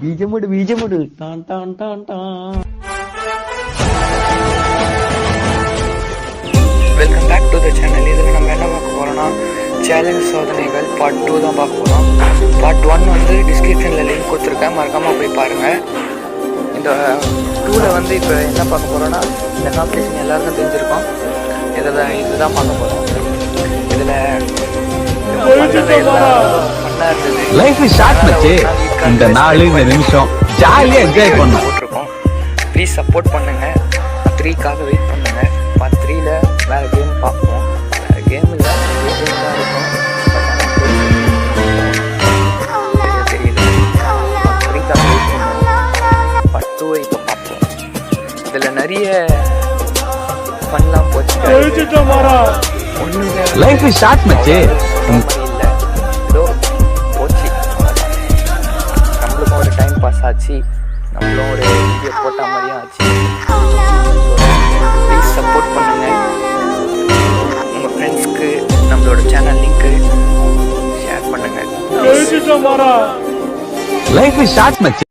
பீஜமுடு டான் டான் டான் டான். Welcome back to the channel. இதில் நம்ம என்ன பார்க்க போகிறோம்னா சேலஞ்ச் சோதனைகள் பார்ட் 2 தான் பார்க்க போகிறோம். பார்ட் 1 வந்து டிஸ்கிரிப்ஷனில் லிங்க் கொடுத்துருக்கேன், மறக்காமல் போய் பாருங்கள். இந்த 2ல் வந்து இப்போ என்ன பார்க்க போகிறோன்னா இந்த காம்படிஷன் எல்லாருக்கும் தெரிஞ்சிருக்கோம். இதுதான் பார்க்க போகிறோம். இதில் லைஃப் இஸ் ஷார்ட் மச்சி. இந்த 4 நிமிஷம் ஜாலியா என்ஜாய் பண்ணோம் போட்டிருக்கோம். ப்ளீஸ் சப்போர்ட் பண்ணுங்க. 3க்காக வெயிட் பண்ணுங்க. பார்ட் 3ல வேற கேம் பார்ப்போம். வேற கேம் இல்லை, கேம் தான் இருக்கும். தெரியல. 3க்காக வெயிட் பண்ணுவோம். பார்ட் 2 இப்போ பார்ப்போம். இதில் நிறைய பண்ணலாம் போச்சு. லைஃப் இஸ் ஷார்ட் மச்சி. நம்மளுக்கும் ஒரு டைம் பாஸ் ஆச்சு, நம்மளும் ஒரு வீடியோ போட்ட மாதிரியும் ஆச்சு. ப்ளீஸ் சப்போர்ட் பண்ணுங்க. உங்கள் ஃப்ரெண்ட்ஸ்க்கு நம்மளோட சேனல் லிங்க்கு ஷேர் பண்ணுங்க. லைஃப் இஸ் ஷார்ட் மச்சி.